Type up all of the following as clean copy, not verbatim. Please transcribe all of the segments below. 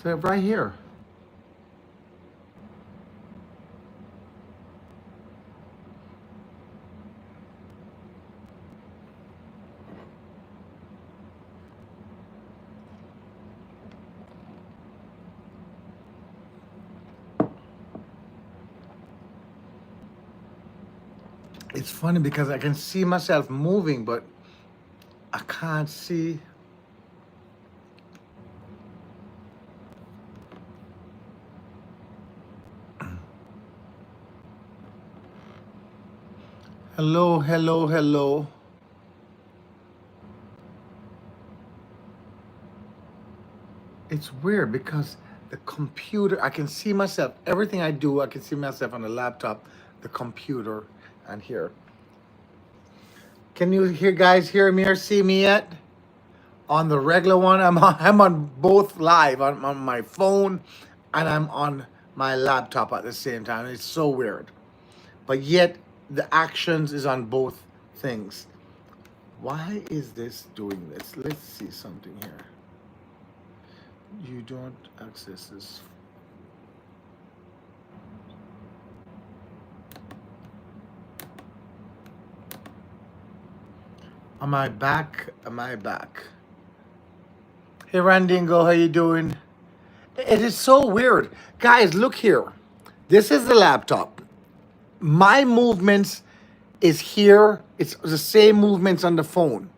So right here. It's funny because I can see myself moving, but I can't see. Hello, hello, hello. It's weird because the computer, I can see myself, everything I do, I can see myself on the laptop, the computer, and here. Can you hear guys hear me or see me yet? On the regular one, I'm on both live, on my phone and I'm on my laptop at the same time. It's so weird. But yet the actions is on both things. Why is this doing this? Let's see something here. You don't access this. Am I back? Am I back? Hey Randingo, how you doing? It is so weird. Guys, look here. This is the laptop. My movements is here. It's the same movements on the phone.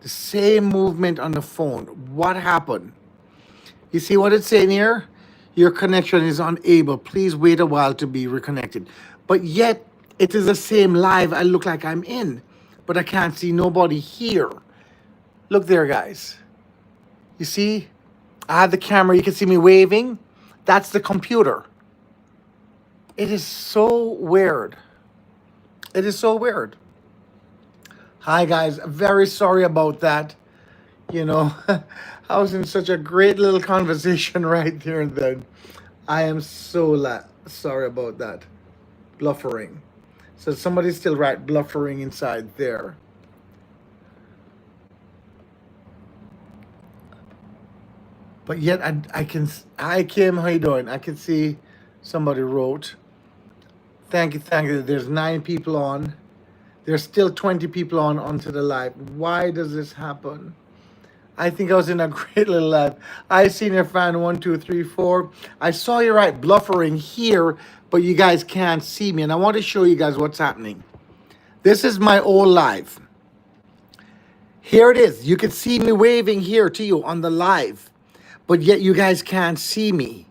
The same movement on the phone. What happened? You see what it's saying here? Your connection is unable. Please wait a while to be reconnected. But yet, it is the same live I look like I'm in. But I can't see nobody here. Look there, guys. You see? I have the camera. You can see me waving. That's the computer. It is so weird. It is so weird. Hi, guys. Very sorry about that. You know, I was in such a great little conversation right there and then. I am so sorry about that. Bluffering. So somebody's still right, bluffering inside there. But yet I can, hi Kim, how you doing? I can see somebody wrote. Thank you, thank you. There's 9 people on. There's still 20 people on onto the live. Why does this happen? I think I was in a great little live. I senior fan 1, 2, 3, 4. I saw you right bluffering here, but you guys can't see me. And I want to show you guys what's happening. This is my old live. Here it is. You can see me waving here to you on the live, but yet you guys can't see me.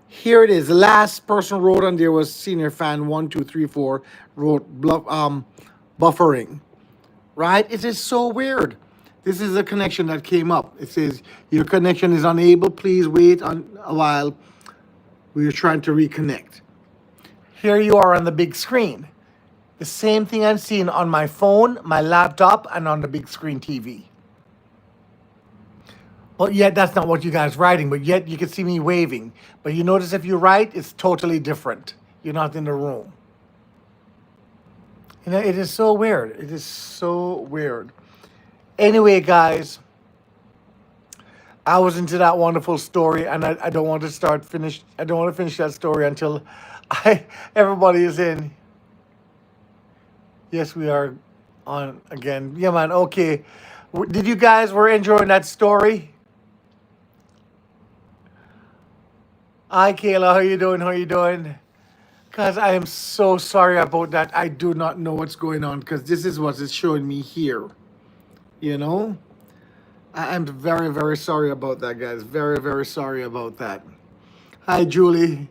Here it is. The last person wrote on there was senior fan 1, 2, 3, 4. Wrote buffering. Right? It is so weird. This is a connection that came up. It says your connection is unable. Please wait on a while. We are trying to reconnect. Here you are on the big screen. The same thing I'm seeing on my phone, my laptop, and on the big screen TV. But yet that's not what you guys writing, but yet you can see me waving. But you notice if you write, it's totally different. You're not in the room. You know, it is so weird. It is so weird. Anyway, guys, I was into that wonderful story, and I don't want to I don't want to finish that story until everybody is in. Yes, we are on again. Yeah, man. Okay. Did you guys were enjoying that story? Hi, Kayla. How you doing? How you doing? Guys, I am so sorry about that. I do not know what's going on because this is what it's showing me here. You know? I'm very, very sorry about that, guys. Very, very sorry about that. Hi, Julie.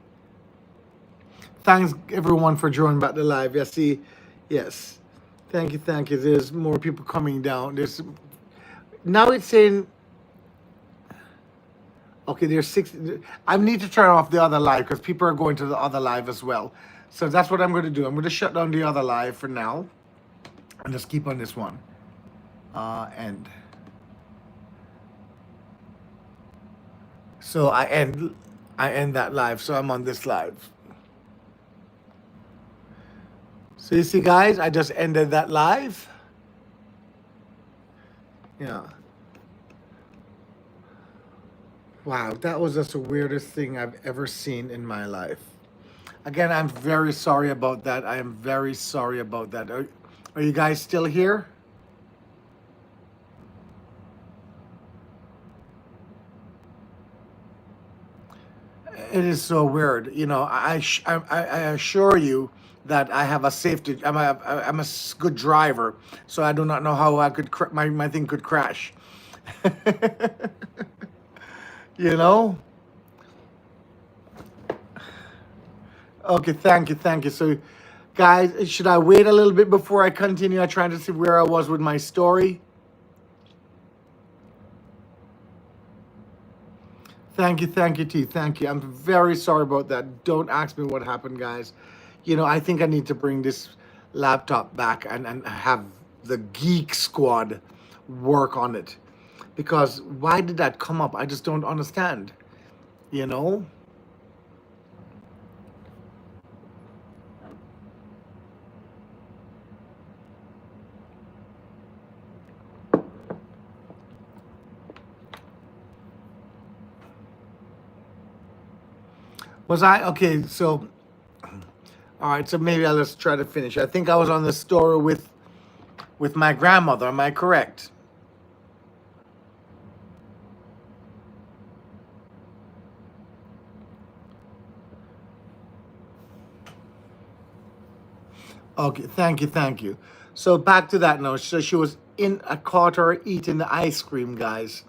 Thanks, everyone, for joining back the live. Yes, see, yes. Thank you, thank you. There's more people coming down. There's now it's saying, okay, there's 6. I need to turn off the other live because people are going to the other live as well. So that's what I'm going to do. I'm going to shut down the other live for now and just keep on this one. And so I end that live. So I'm on this live. So you see, guys, I just ended that live. Yeah. Wow, that was just the weirdest thing I've ever seen in my life. Again, I'm very sorry about that. I am very sorry about that. Are you guys still here? It is so weird. You know, I assure you that I have a safety. I'm a good driver, so I do not know how I could my thing could crash. You know. Okay, thank you, thank you. So, guys, should I wait a little bit before I continue? I'm trying to see where I was with my story. Thank you, T. Thank you. I'm very sorry about that. Don't ask me what happened, guys. You know, I think I need to bring this laptop back and have the Geek Squad work on it. Because why did that come up? I just don't understand. You know? Was I? Okay, so, all right, so maybe I'll just try to finish. I think I was on the story with my grandmother. Am I correct? Okay, thank you, thank you. So back to that note. So she was in a caught her eating the ice cream, guys,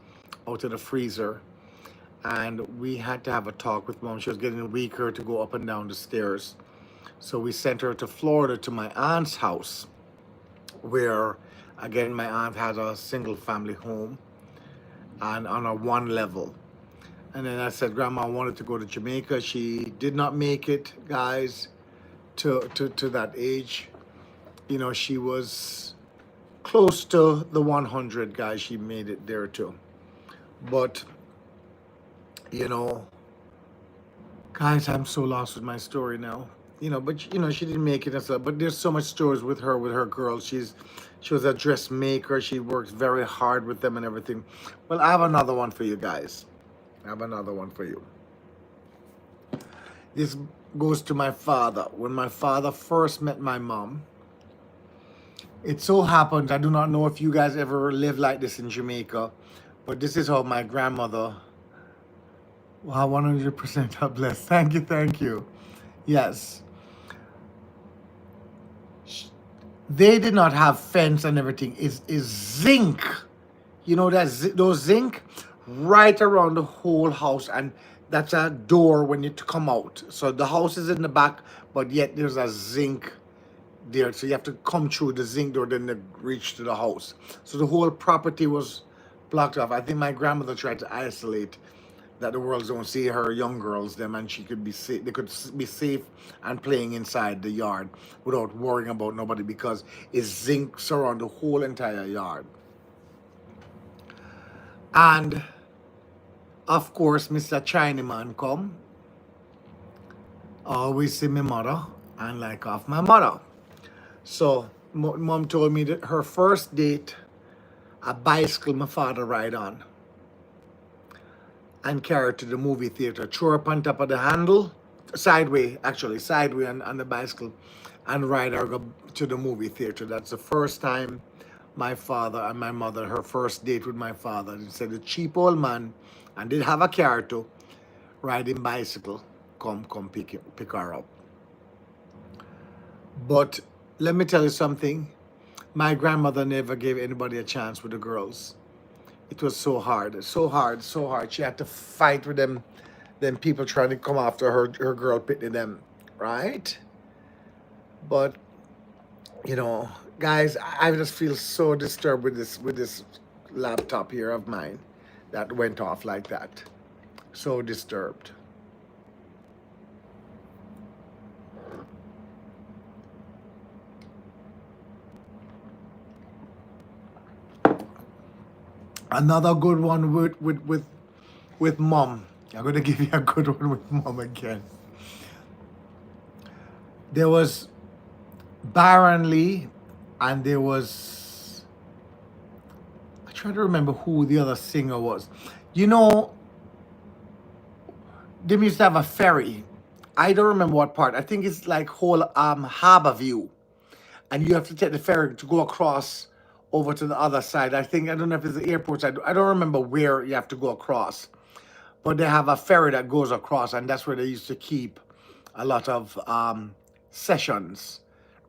out of the freezer. And we had to have a talk with mom. She was getting weaker to go up and down the stairs. So we sent her to Florida to my aunt's house, where again my aunt had a single family home and on a one level. And then I said, Grandma wanted to go to Jamaica. She did not make it, guys, to that age. You know, she was close to the 100, guys. She made it there too. But, you know, guys, I'm so lost with my story now. You know, but you know, she didn't make it and stuff. But there's so much stories with her girls. She was a dressmaker. She works very hard with them and everything. Well, I have another one for you guys. I have another one for you. This goes to my father. When my father first met my mom, it so happens, I do not know if you guys ever live like this in Jamaica, but this is how my grandmother, wow, 100% God bless. Thank you, thank you. Yes. They did not have fence and everything. Is zinc. You know that those zinc right around the whole house, and that's a door when you come out. So the house is in the back, but yet there's a zinc there. So you have to come through the zinc door, then to reach to the house. So the whole property was blocked off. I think my grandmother tried to isolate that the world don't see her young girls them, and she could be safe. They could be safe and playing inside the yard without worrying about nobody because it's zinc surround the whole entire yard. And of course, Mr. Chinaman come, always see my mother and like off my mother. So mom told me that her first date, a bicycle my father ride on and carry her to the movie theater, throw her up on top of the handle, sideway actually, sideway on the bicycle, and ride her go to the movie theater. That's the first time my father and my mother, her first date with my father. He said the cheap old man, and did have a car too, riding bicycle, come pick her up. But let me tell you something. My grandmother never gave anybody a chance with the girls. It was so hard, so hard, so hard. She had to fight with them people trying to come after her girl pitting them, right? But you know, guys, I just feel so disturbed with this laptop here of mine that went off like that. So disturbed. Another good one with mom. I'm gonna give you a good one with mom again. There was Baron Lee, and there was, I try to remember who the other singer was. You know, They used to have a ferry. I don't remember what part. I think it's like whole Harbor View, and you have to take the ferry to go across over to the other side. I don't know if it's the airport side. I don't remember where you have to go across, but they have a ferry that goes across, and that's where they used to keep a lot of sessions,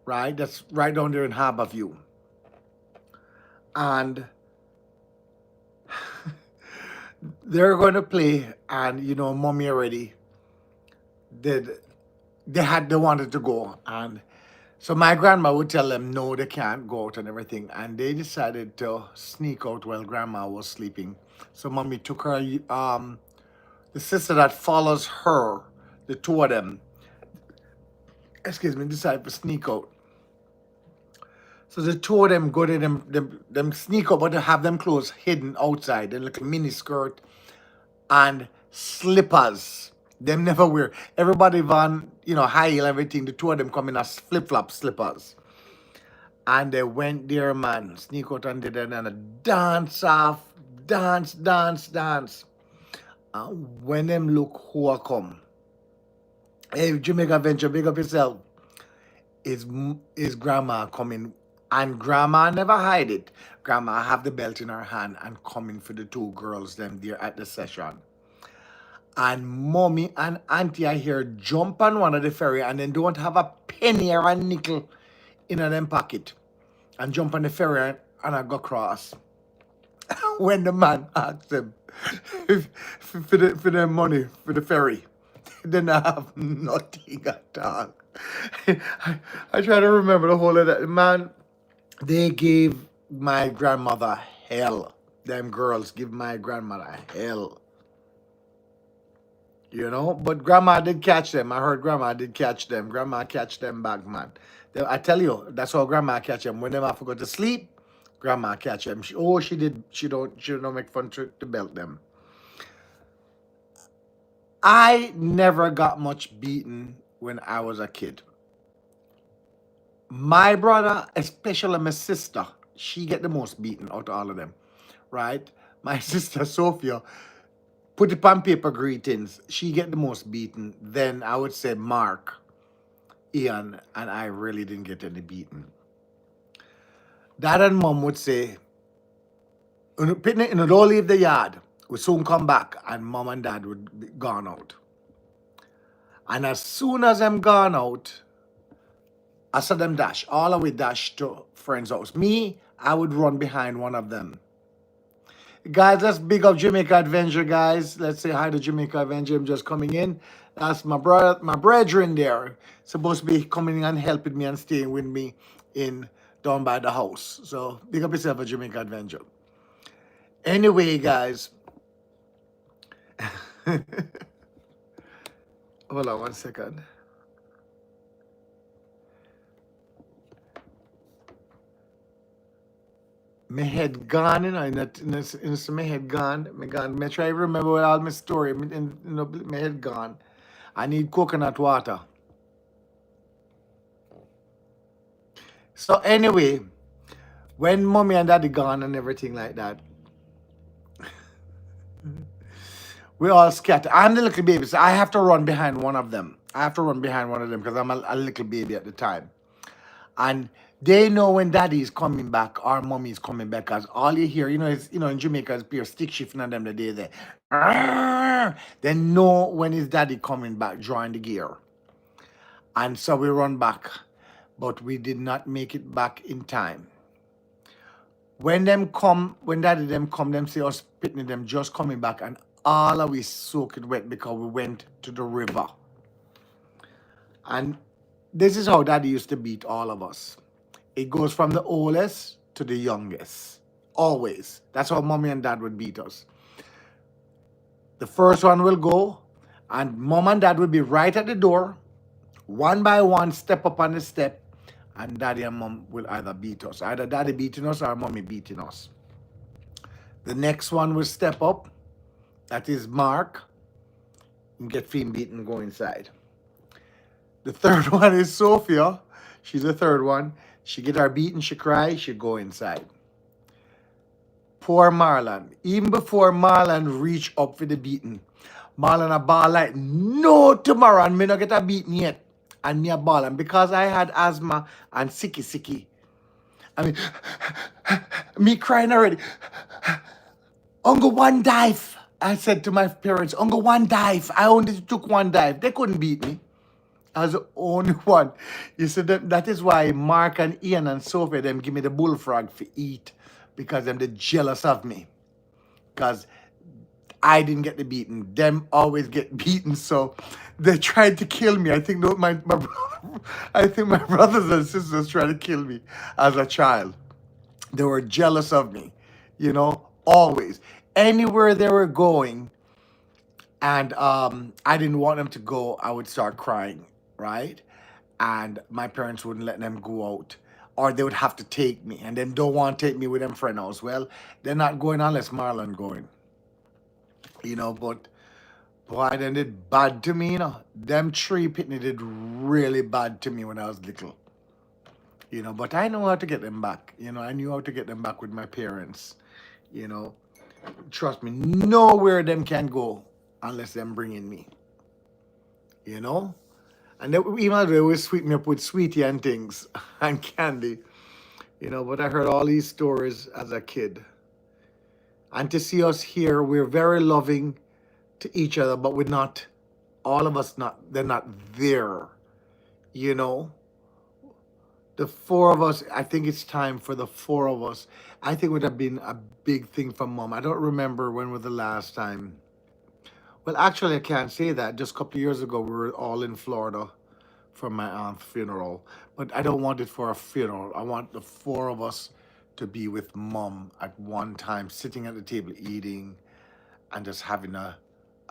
right? That's right down there in Harbor View, and they're going to play, and mommy already did. They wanted to go, and so my grandma would tell them no, they can't go out and everything, and they decided to sneak out while grandma was sleeping. So mommy took her, the sister that follows her, the two of them, excuse me, decided to sneak out. So the two of them go to them sneak out, but they have them clothes hidden outside, the little mini skirt and slippers. Them never wear. Everybody van, high heel, everything. The two of them come in as flip-flop slippers. And they went there, man, sneak out and did it, and a dance off, dance, dance, dance. And when them look who a come, hey, Jamaica Venture, big up yourself. Is grandma coming, and grandma never hide it. Grandma have the belt in her hand and coming for the two girls them there at the session. And mommy and auntie I hear jump on one of the ferry and then don't have a penny or a nickel in them pocket and jump on the ferry and I go across. When the man asked them for the money for the ferry, they don't have nothing at all. I try to remember the whole of that. Man, they gave my grandmother hell. Them girls give my grandmother hell. But grandma did catch them. I heard grandma did catch them. Grandma catch them back, man. I tell you, that's how grandma catch them. When them have to go to sleep, grandma catch them. She did. She don't make fun to belt them. I never got much beaten when I was a kid. My brother, especially my sister, she get the most beaten out of all of them, right? My sister Sophia, put it on paper greetings, she get the most beaten. Then I would say Mark, Ian, and I really didn't get any beaten. Dad and mom would say, don't leave the yard. We soon come back, and mom and dad would be gone out. And as soon as I'm gone out, I saw them dash. All the way dash to friend's house. Me, I would run behind one of them. Guys, let's big up Jamaica Adventure, guys. Let's say hi to Jamaica Adventure. I'm just coming in. That's my brother, my brethren there. Supposed to be coming in and helping me and staying with me in down by the house. So big up yourself at Jamaica Adventure. Anyway, guys. Hold on 1 second. My head gone, my head gone. Me try to remember all my story. My head gone. I need coconut water. So anyway, when mommy and daddy gone and everything like that, we all scatter. I'm the little baby, so I have to run behind one of them. Because I'm a little baby at the time. And they know when daddy is coming back or mommy is coming back, because all you hear, is in Jamaica is pure stick shifting on them the day there. They know when his daddy coming back, drawing the gear. And so we run back. But we did not make it back in time. When daddy them come, them see us pitting them just coming back, and all of we soak it wet because we went to the river. And this is how daddy used to beat all of us. It goes from the oldest to the youngest. Always. That's how mommy and dad would beat us. The first one will go, and mom and dad will be right at the door, one by one, step up on the step, and daddy and mom will either beat us. Either daddy beating us or mommy beating us. The next one will step up. That is Mark. And get Finn beaten, go inside. The third one is Sophia. She's the third one. She get her beaten, she cry, she go inside. Poor Marlon. Even before Marlon reach up for the beating, Marlon a ball like no tomorrow and me not get a beaten yet. And me a ball. And because I had asthma and sicky, I mean, me crying already. Uncle one dive. I said to my parents, Uncle one dive. I only took one dive. They couldn't beat me. I was the only one. You see, that is why Mark and Ian and Sophie, them give me the bullfrog for eat. Because them they jealous of me. Because I didn't get the beaten. Them always get beaten. So they tried to kill me. I think I think my brothers and sisters tried to kill me as a child. They were jealous of me, always. Anywhere they were going, and I didn't want them to go, I would start crying, right? And my parents wouldn't let them go out. Or they would have to take me, and then don't want to take me with them friends. Well, they're not going unless Marlon going, but boy, they did bad to me. Them three pitney did really bad to me when I was little. But I know how to get them back. I knew how to get them back with my parents. You know, Trust me, nowhere them can go unless them bringing me. You know, and even they always sweet me up with sweetie and things and candy. But I heard all these stories as a kid, and to see us here, we're very loving to each other, but we're not. All of us not. They're not there. You know, the four of us, I think it's time for the four of us. I think it would have been a big thing for mom. I don't remember when was the last time. Well, actually, I can't say that. Just a couple of years ago, we were all in Florida for my aunt's funeral. But I don't want it for a funeral. I want the four of us to be with mom at one time, sitting at the table eating and just having a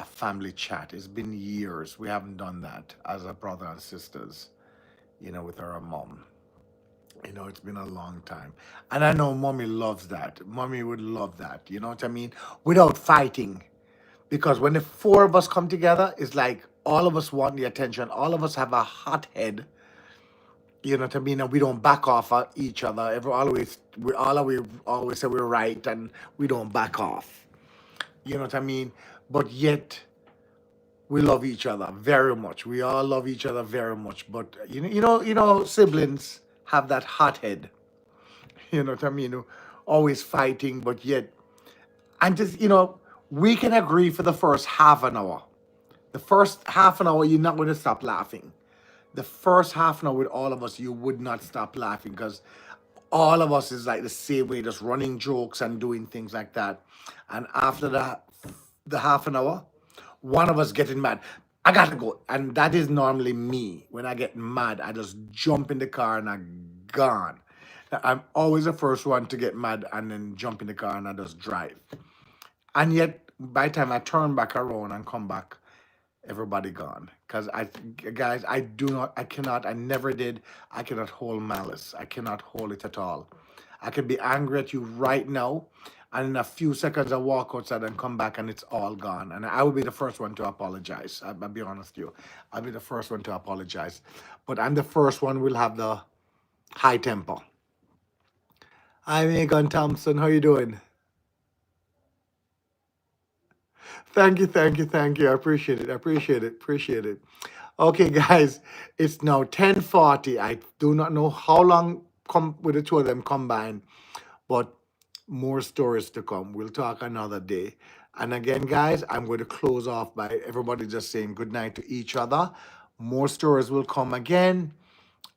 family chat. It's been years. We haven't done that as a brother and sisters, with our mom. It's been a long time. And I know mommy loves that. Mommy would love that. You know what I mean? Without fighting. Because when the four of us come together, it's like all of us want the attention. All of us have a hot head. You know what I mean? And we don't back off at each other. We always say we're right and we don't back off. You know what I mean? But yet we love each other very much. We all love each other very much. But siblings have that hot head. You know what I mean? Always fighting, but yet, and just we can agree for the first half an hour. The first half an hour, you're not going to stop laughing. The first half an hour with all of us, you would not stop laughing because all of us is like the same way, just running jokes and doing things like that. And after the half an hour, one of us getting mad. I gotta go. And that is normally me. When I get mad, I just jump in the car and I'm gone. I'm always the first one to get mad and then jump in the car and I just drive. And yet, by the time I turn back around and come back, everybody gone. Because guys, I cannot, I never did, I cannot hold malice. I cannot hold it at all. I can be angry at you right now, and in a few seconds I walk outside and come back and it's all gone. And I will be the first one to apologize. I'll be honest with you. I'll be the first one to apologize. But I'm the first one will have the high temper. Hi, Megan Thompson. How you doing? Thank you. I appreciate it. Appreciate it. Okay, guys, it's now 10:40. I do not know how long come with the two of them combined, but more stories to come. We'll talk another day. And again, guys, I'm going to close off by everybody just saying good night to each other. More stories will come again.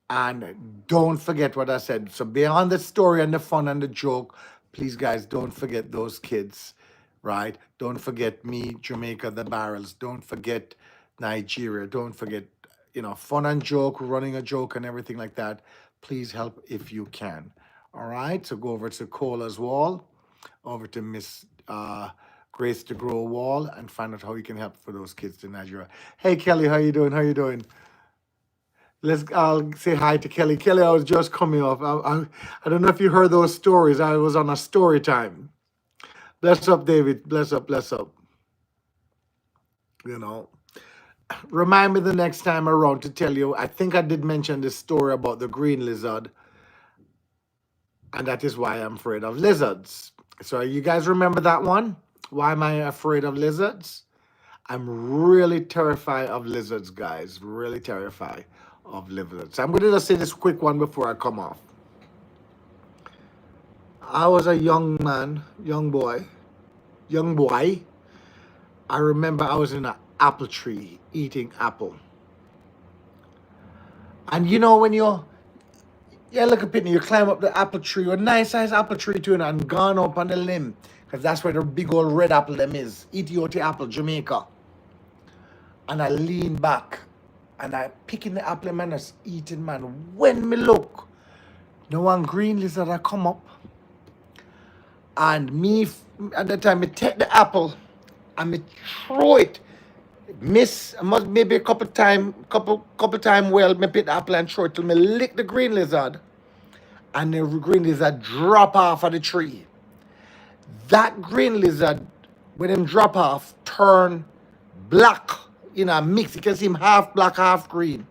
And don't forget what I said. So beyond the story and the fun and the joke, please, guys, don't forget those kids, right? Don't forget me, Jamaica, the barrels. Don't forget Nigeria. Don't forget, fun and joke, running a joke and everything like that. Please help if you can. All right. So go over to Cola's wall, over to Miss Grace to Grow wall, and find out how you can help for those kids in Nigeria. Hey Kelly, how you doing? How you doing? I'll say hi to Kelly. Kelly, I was just coming off. I don't know if you heard those stories. I was on a story time. Bless up, David. Bless up, bless up. You know. Remind me the next time around to tell you. I think I did mention this story about the green lizard, and that is why I'm afraid of lizards. So you guys remember that one? Why am I afraid of lizards? I'm really terrified of lizards, guys. Really terrified of lizards. I'm going to just say this quick one before I come off. I was a young man, young boy. I remember I was in an apple tree eating apple. And you know when you look up and you climb up the apple tree, a nice size apple tree too, and gone up on the limb, because that's where the big old red apple them is, Ethiopia apple, Jamaica. And I lean back and I picking the apple man, I eating man. When me look, no one green lizard I come up, and at the time me take the apple and me throw it. Miss, I must maybe a couple time well, me pick the apple and throw it till me lick the green lizard, and the green lizard drop off of the tree. That green lizard, when him drop off, turn black in a mix. You can see him half black, half green.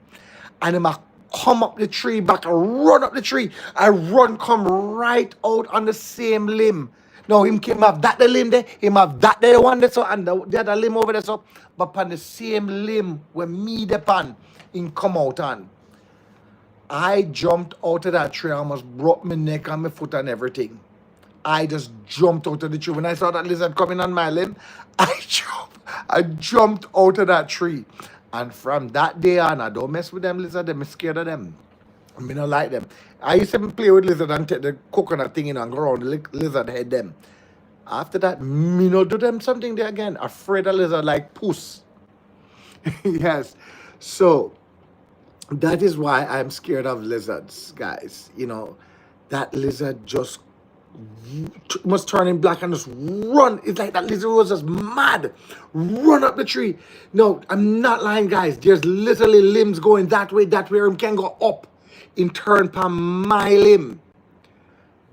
And him a come up the tree back, I run up the tree. I run, come right out on the same limb. No, him came have that the limb there, him have that the one there, so, and the other limb over there, so, but on the same limb where me depend, him come out on. I jumped out of that tree, I almost broke my neck and my foot and everything. I just jumped out of the tree. When I saw that lizard coming on my limb, I jumped out of that tree. And from that day on, I don't mess with them lizards. I'm scared of them. I mean, I don't like them. I used to play with lizard and take the coconut thing in and go around the lizard head them. After that, me not do them something there again. Afraid of lizard like puss. Yes. So that is why I'm scared of lizards, guys. You know, that lizard just must turn in black and just run. It's like that lizard was just mad. Run up the tree. No, I'm not lying, guys. There's literally limbs going that way, and can go up in turn per my limb.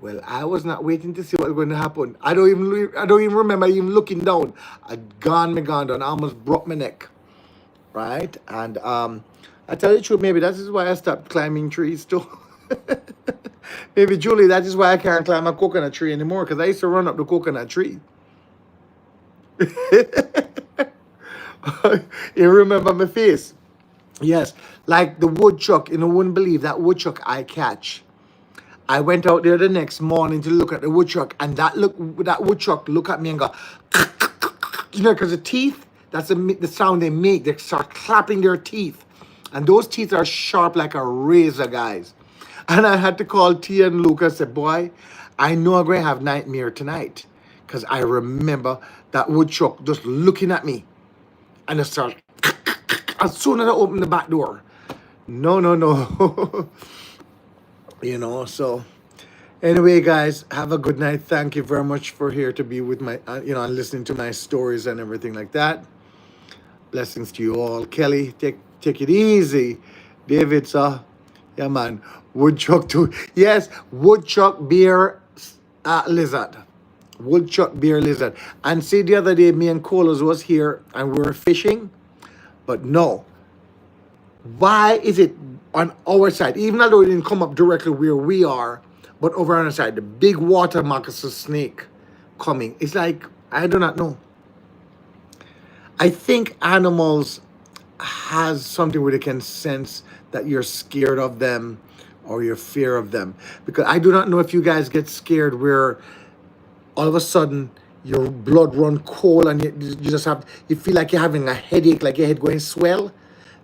Well, I was not waiting to see what was going to happen. I don't even remember even looking down. I'd gone down. I almost broke my neck. Right? And I tell you the truth, maybe that is why I stopped climbing trees too. Maybe, Julie, that is why I can't climb a coconut tree anymore, because I used to run up the coconut tree. You remember my face? Yes, like the woodchuck, you wouldn't believe that woodchuck I catch. I went out there the next morning to look at the woodchuck, and that woodchuck look at me and go, because the teeth, that's the sound they make. They start clapping their teeth, and those teeth are sharp like a razor, guys. And I had to call Tia and Luke and say, boy, I know I'm going to have nightmare tonight, because I remember that woodchuck just looking at me, and it started as soon as I opened the back door. No. So anyway, guys, have a good night. Thank you very much for here to be with my, and listening to my stories and everything like that. Blessings to you all. Kelly, take it easy. David, sir. Yeah, man. Woodchuck too. Yes, woodchuck, bear, lizard. Woodchuck, bear, lizard. And see, the other day, me and Colas was here and we were fishing. But no. Why is it on our side, even though it didn't come up directly where we are, but over on the side, the big water moccasin snake coming? It's like, I do not know. I think animals has something where they can sense that you're scared of them or you're fear of them. Because I do not know if you guys get scared where all of a sudden your blood run cold and you feel like you're having a headache, like your head going swell.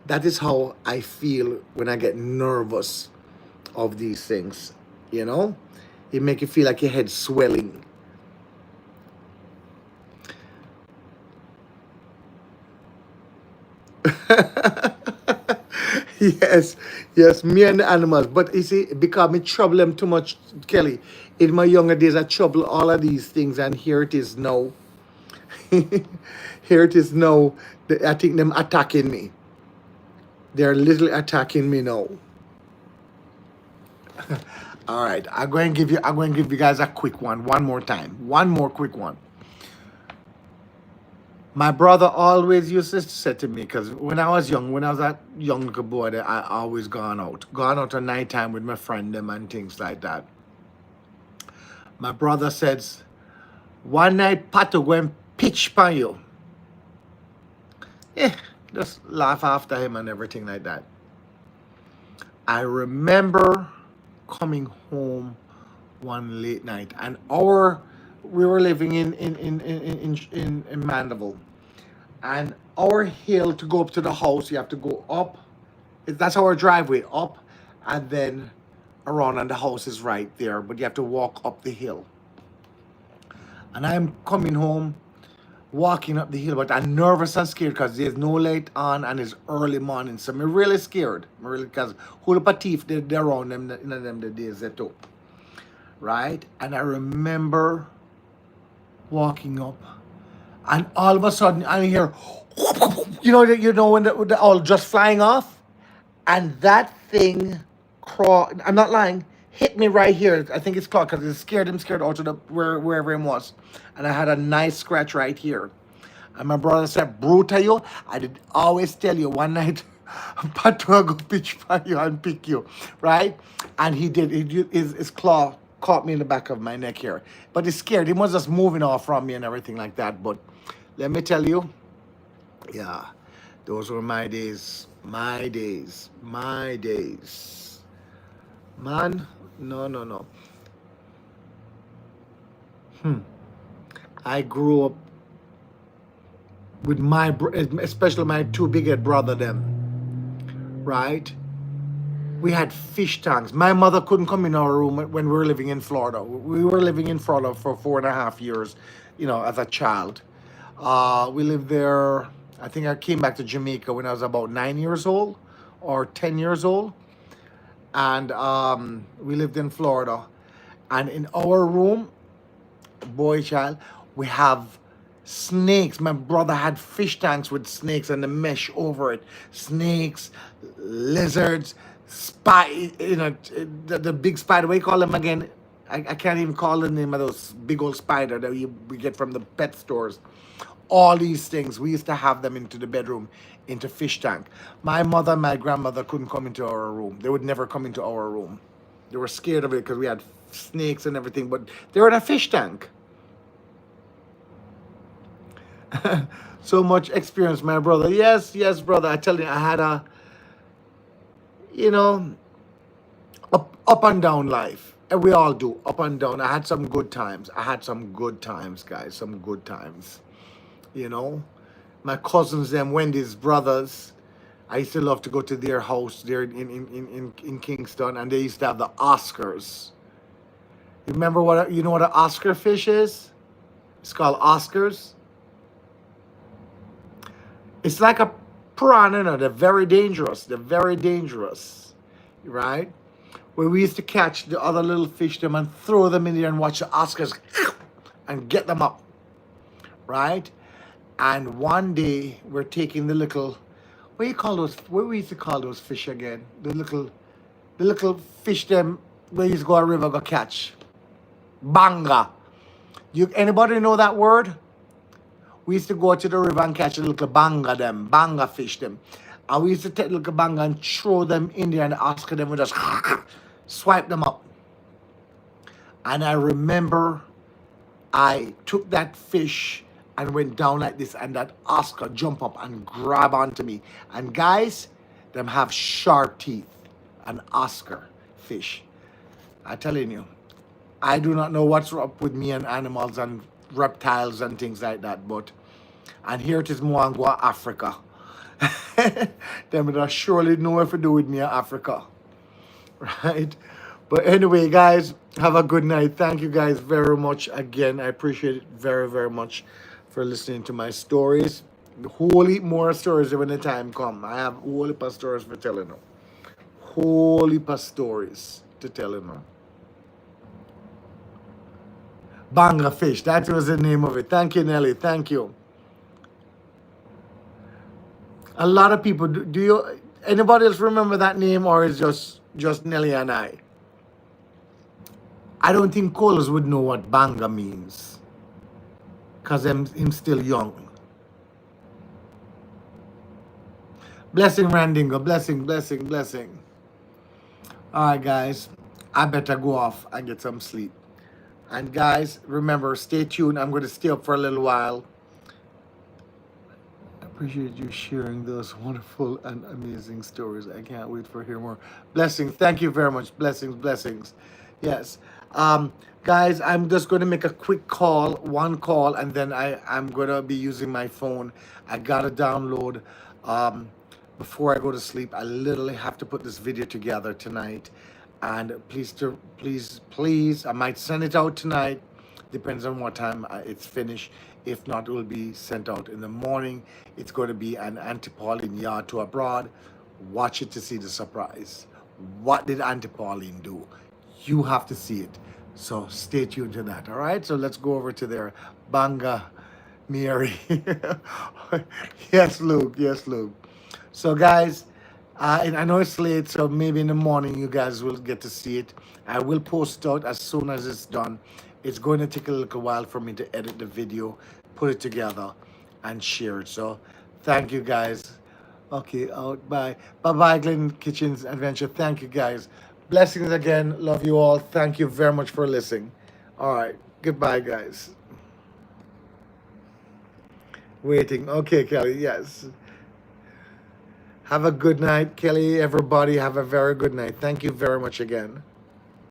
That is how I feel when I get nervous of these things, It make you feel like your head swelling. Yes, me and the animals. But you see, because me trouble them too much, Kelly. In my younger days, I trouble all of these things, and here it is now. Here it is now. I think them attacking me. They're literally attacking me now. All right, I'm going to give you guys a quick one more time. One more quick one. My brother always used to say to me, because when I was a young boy, I always gone out at night time with my friend them and things like that. My brother says, one night Pato go and pitch pan you. eh, just laugh after him and everything like that. I remember coming home one late night, and we were living in Mandeville, and our hill to go up to the house, you have to go up. That's our driveway up, and then around, and the house is right there. But you have to walk up the hill. And I'm coming home, walking up the hill, but I'm nervous and scared because there's no light on and it's early morning. So I'm really scared. I'm really, because whole heap of thief they're around them in them the days they took. Right? And I remember walking up, and all of a sudden I hear, when the all just flying off, and that thing crawled. I'm not lying. Hit me right here. I think it's caught because it scared him, scared out to the wherever him was, and I had a nice scratch right here. And my brother said, "Brute, you! I did always tell you one night, Patu go pitch for you and pick you, right?" And he did. His claw caught me in the back of my neck here, but he scared. He was just moving off from me and everything like that. But let me tell you, yeah, those were my days. My days. My days. Man, no, no, no. I grew up with especially my two biggest brother them, right? We had fish tanks. My mother couldn't come in our room when we were living in Florida. We were living in Florida for 4.5 years, as a child. We lived there. I think I came back to Jamaica when I was about 9 years old or 10 years old, and we lived in Florida. And in our room, boy child, we have snakes. My brother had fish tanks with snakes and the mesh over it. Snakes, lizards, the big spider. What do you call them again? I can't even call the name of those big old spider that we get from the pet stores. All these things, we used to have them into the bedroom, into fish tank. My mother and my grandmother couldn't come into our room. They would never come into our room. They were scared of it because we had snakes and everything, but they were in a fish tank. So much experience, my brother. Yes, yes, brother. I tell you, I had a, you know, up and down life. And we all do, up and down. I had some good times. I had some good times, guys. Some good times. My cousins, them Wendy's brothers, I used to love to go to their house there in Kingston, and they used to have the Oscars. You remember what an Oscar fish is? It's called Oscars. It's like a piranha. They're very dangerous. They're very dangerous, right? Where we used to catch the other little fish them and throw them in there and watch the Oscars and get them up, right? And one day we're taking the little, what do you call those? What we used to call those fish again? The little fish them where you used to go a river go catch. Banga. Anybody know that word? We used to go to the river and catch a little banga fish them. And we used to take the little banga and throw them in there, and the Oscar them would just swipe them up. And I remember I took that fish and went down like this, and that Oscar jump up and grab onto me. And guys, them have sharp teeth. An Oscar fish. I'm telling you, I do not know what's up with me and animals and reptiles and things like that, and here it is, Mwangwa, Africa. Them would surely know what to do with me in Africa. Right? But anyway, guys, have a good night. Thank you guys very much again. I appreciate it very, very much for listening to my stories. Whole heap more stories when the time come. I have whole heap of stories for telling them. Whole heap of stories to tell them. Banga fish, that was the name of it. Thank you, Nelly. Thank you. A lot of people, anybody else remember that name, or is just Nelly and I? I don't think Coles would know what banga means, because him still young. Blessing, Randingo. Blessing, blessing, blessing. All right, guys. I better go off and get some sleep. And guys, remember, stay tuned. I'm going to stay up for a little while. appreciate you sharing those wonderful and amazing stories. I can't wait for hear more. Blessings. Thank you very much. Blessings, blessings. Yes. Um, guys, I'm just going to make a quick call, one call, and then I'm going to be using my phone. I got to download before I go to sleep. I literally have to put this video together tonight. And please, I might send it out tonight. Depends on what time it's finished. If not, it will be sent out in the morning. It's going to be an Auntie Pauline Yard to Abroad. Watch it to see the surprise. What did Auntie Pauline do? You have to see it. So stay tuned to that. All right. So let's go over to there. Banga, Mary. Yes, Luke. Yes, Luke. So guys, and I know it's late, so maybe in the morning you guys will get to see it. I will post it out as soon as it's done. It's going to take a little while for me to edit the video, put it together, and share it. So thank you guys. Okay, out. Bye. Bye-bye, Glen Kitchens Adventure. Thank you guys. Blessings again. Love you all. Thank you very much for listening. All right. Goodbye, guys. Waiting. Okay, Kelly. Yes. Have a good night, Kelly. Everybody, have a very good night. Thank you very much again.